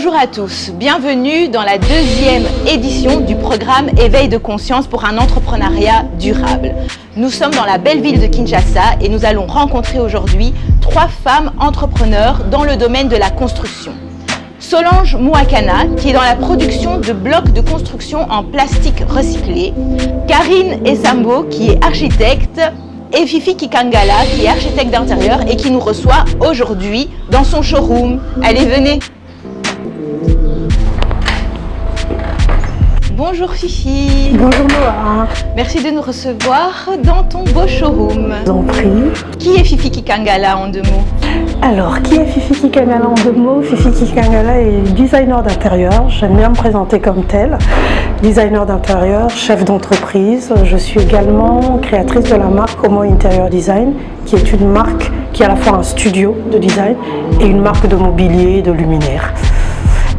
Bonjour à tous, bienvenue dans la deuxième édition du programme Éveil de conscience pour un entrepreneuriat durable. Nous sommes dans la belle ville de Kinshasa et nous allons rencontrer aujourd'hui 3 femmes entrepreneurs dans le domaine de la construction. Solange Mouakana, qui est dans la production de blocs de construction en plastique recyclé, Karine Essambo, qui est architecte, et Fifi Kikangala, qui est architecte d'intérieur et qui nous reçoit aujourd'hui dans son showroom. Allez, venez. Bonjour Fifi. Bonjour Noah. Merci de nous recevoir dans ton beau showroom. Je vous en prie. Qui est Fifi Kikangala en 2 mots? Alors, qui est Fifi Kikangala en 2 mots? Fifi Kikangala est designer d'intérieur. J'aime bien me présenter comme telle. Designer d'intérieur, chef d'entreprise. Je suis également créatrice de la marque Homo Interior Design, qui est une marque qui est à la fois un studio de design et une marque de mobilier et de luminaires.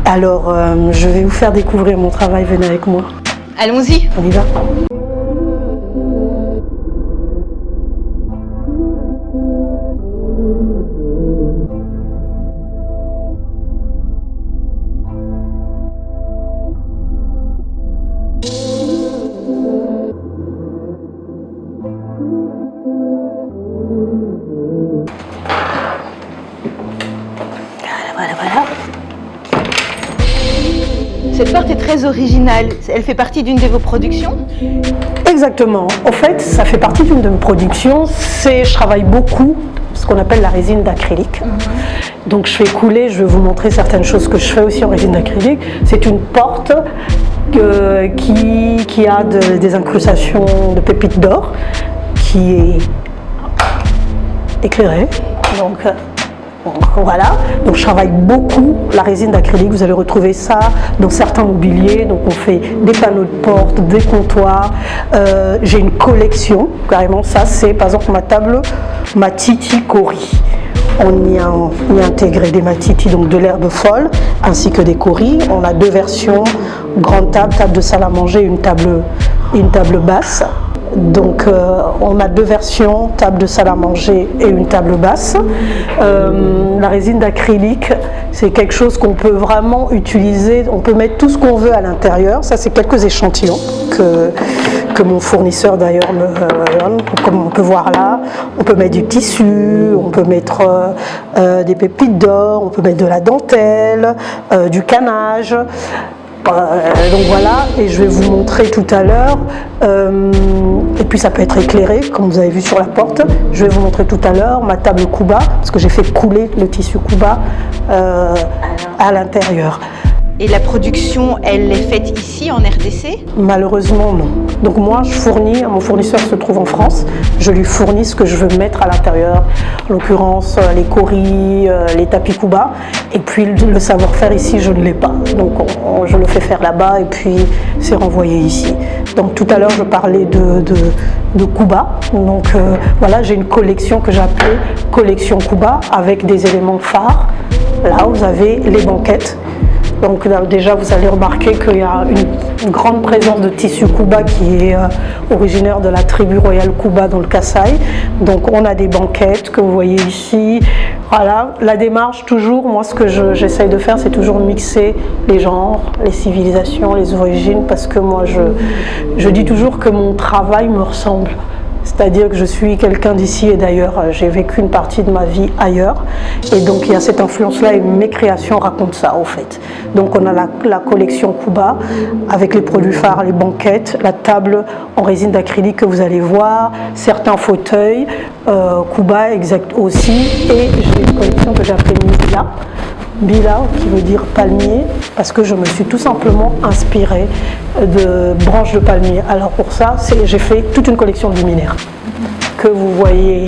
Alors, je vais vous faire découvrir mon travail, venez avec moi. Allons-y. On y va. Voilà. Cette porte est très originale. Elle fait partie d'une de vos productions? Exactement. En fait, ça fait partie d'une de mes productions. Je travaille beaucoup ce qu'on appelle la résine d'acrylique. Donc je fais couler, je vais vous montrer certaines choses que je fais aussi en résine d'acrylique. C'est une porte qui a des incrustations de pépites d'or, qui est éclairée. Donc voilà, donc je travaille beaucoup la résine d'acrylique, vous allez retrouver ça dans certains mobiliers, donc on fait des panneaux de porte, des comptoirs, j'ai une collection, carrément ça c'est par exemple ma table Matiti Kori. On y a intégré des matiti, donc de l'herbe folle, ainsi que des koris. On a 2 versions, grande table, table de salle à manger, une table basse. Donc on a 2 versions, table de salle à manger et une table basse. La résine d'acrylique, c'est quelque chose qu'on peut vraiment utiliser, on peut mettre tout ce qu'on veut à l'intérieur. Ça c'est quelques échantillons que mon fournisseur d'ailleurs me donne, comme on peut voir là. On peut mettre du tissu, on peut mettre des pépites d'or, on peut mettre de la dentelle, du canage. Donc voilà, et je vais vous montrer tout à l'heure, et puis ça peut être éclairé comme vous avez vu sur la porte. Je vais vous montrer tout à l'heure ma table Kuba, parce que j'ai fait couler le tissu Kuba à l'intérieur. Et la production, elle est faite ici en RDC? Malheureusement non. Donc moi je fournis, mon fournisseur se trouve en France, je lui fournis ce que je veux mettre à l'intérieur, en l'occurrence les koris, les tapis Kuba, et puis le savoir-faire ici je ne l'ai pas. Donc je le fais faire là-bas et puis c'est renvoyé ici. Donc tout à l'heure je parlais de Kuba, donc voilà, j'ai une collection que j'appelais collection Kuba avec des éléments phares. Là vous avez les banquettes. Donc déjà vous allez remarquer qu'il y a une grande présence de tissu Kuba qui est originaire de la tribu royale Kuba dans le Kasaï. Donc on a des banquettes que vous voyez ici. Voilà, la démarche toujours, moi ce que j'essaye de faire c'est toujours mixer les genres, les civilisations, les origines, parce que moi je dis toujours que mon travail me ressemble. C'est-à-dire que je suis quelqu'un d'ici et d'ailleurs, j'ai vécu une partie de ma vie ailleurs. Et donc il y a cette influence-là et mes créations racontent ça au fait. Donc on a la collection Kuba avec les produits phares, les banquettes, la table en résine d'acrylique que vous allez voir, certains fauteuils, Kuba exact aussi. Et j'ai une collection que j'ai appelée Bila, qui veut dire palmier, parce que je me suis tout simplement inspirée de branches de palmier. Alors pour ça, j'ai fait toute une collection de luminaires que vous voyez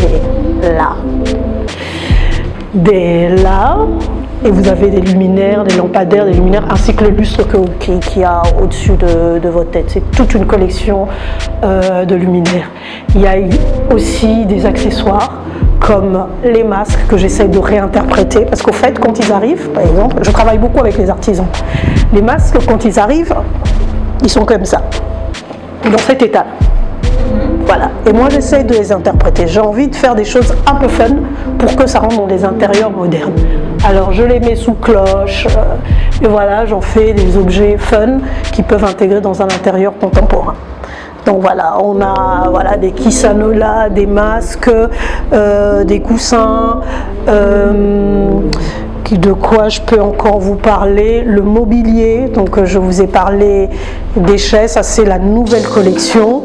là. Et vous avez des luminaires, des lampadaires, des luminaires, ainsi que le lustre qu'il y a au-dessus de votre tête. C'est toute une collection de luminaires. Il y a aussi des accessoires, comme les masques que j'essaie de réinterpréter, parce qu'au fait, quand ils arrivent, par exemple, je travaille beaucoup avec les artisans. Les masques, quand ils arrivent, ils sont comme ça, dans cet état. Voilà. Et moi, j'essaie de les interpréter. J'ai envie de faire des choses un peu fun pour que ça rentre dans des intérieurs modernes. Alors, je les mets sous cloche. Et voilà, j'en fais des objets fun qui peuvent intégrer dans un intérieur contemporain. Donc voilà, on a voilà, des kisanolas, des masques, des coussins. De quoi je peux encore vous parler? Le mobilier, donc je vous ai parlé des chaises, ça c'est la nouvelle collection.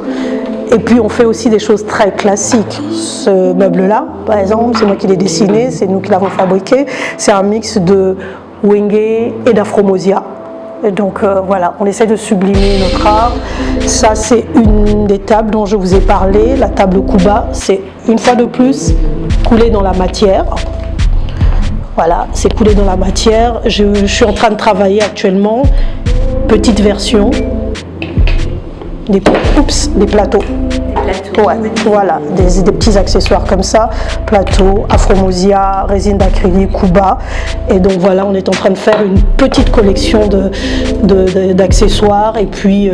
Et puis on fait aussi des choses très classiques. Ce meuble-là, par exemple, c'est moi qui l'ai dessiné, c'est nous qui l'avons fabriqué. C'est un mix de Wenge et d'Afromosia. Et donc voilà, on essaie de sublimer notre art. Ça c'est une des tables dont je vous ai parlé, la table Kuba. C'est une fois de plus coulé dans la matière. Voilà, c'est coulé dans la matière. Je suis en train de travailler actuellement, petite version, des plateaux. Ouais, voilà, des petits accessoires comme ça, plateau, Afromosia, résine d'acrylique, Kuba. Et donc voilà, on est en train de faire une petite collection d'accessoires et puis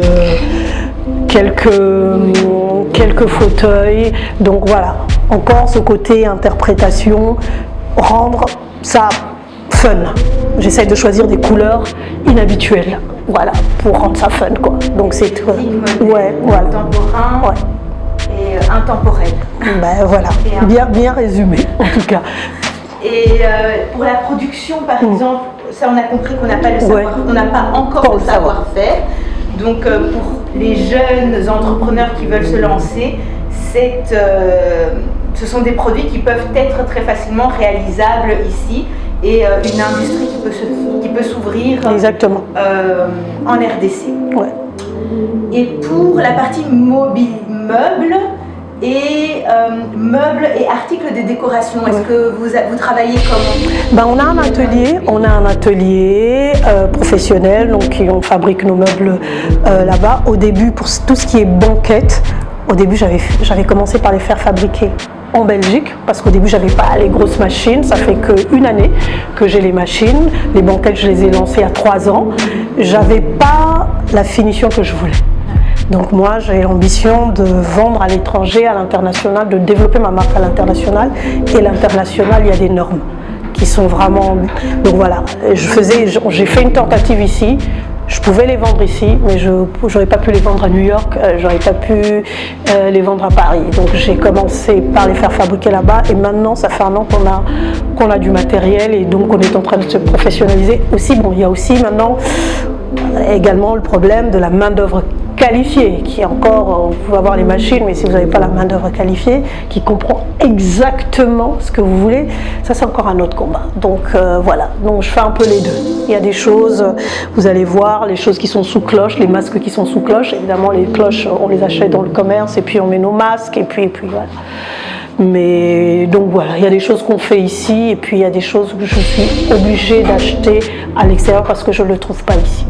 quelques fauteuils. Donc voilà, encore ce côté interprétation, rendre ça fun. J'essaye de choisir des couleurs inhabituelles, voilà, pour rendre ça fun, quoi. Donc c'est ouais, voilà. Contemporain. Ouais. Et intemporel. Ben voilà, bien résumé en tout cas. Et pour la production, par exemple, ça on a compris qu'on n'a pas le savoir, on n'a pas encore le savoir-faire. Donc pour les jeunes entrepreneurs qui veulent se lancer, ce sont des produits qui peuvent être très facilement réalisables ici et une industrie qui peut s'ouvrir en RDC. Ouais. Et pour la partie meubles et articles de décoration, est-ce que vous travaillez comment? On a un atelier professionnel, donc on fabrique nos meubles là-bas. Au début, pour tout ce qui est banquettes, au début j'avais commencé par les faire fabriquer en Belgique, parce qu'au début j'avais pas les grosses machines. Ça fait qu'une année que j'ai les machines. Les banquettes, je les ai lancées à 3 ans. J'avais pas la finition que je voulais. Donc moi j'ai l'ambition de vendre à l'étranger, à l'international, de développer ma marque à l'international. Et l'international, il y a des normes qui sont vraiment... Donc voilà, j'ai fait une tentative ici. Je pouvais les vendre ici, mais je n'aurais pas pu les vendre à New York, j'aurais pas pu les vendre à Paris. Donc j'ai commencé par les faire fabriquer là-bas et maintenant ça fait 1 an qu'on a du matériel et donc on est en train de se professionnaliser. Aussi, il y a aussi maintenant également le problème de la main-d'œuvre qualifiée, qui est encore, vous pouvez avoir les machines, mais si vous n'avez pas la main-d'œuvre qualifiée, qui comprend exactement ce que vous voulez, ça c'est encore un autre combat. Donc voilà, donc je fais un peu les deux. Il y a des choses, vous allez voir, les choses qui sont sous cloche, les masques qui sont sous cloche, évidemment les cloches, on les achète dans le commerce et puis on met nos masques et puis voilà. Mais donc voilà, il y a des choses qu'on fait ici et puis il y a des choses que je suis obligée d'acheter à l'extérieur parce que je ne le trouve pas ici.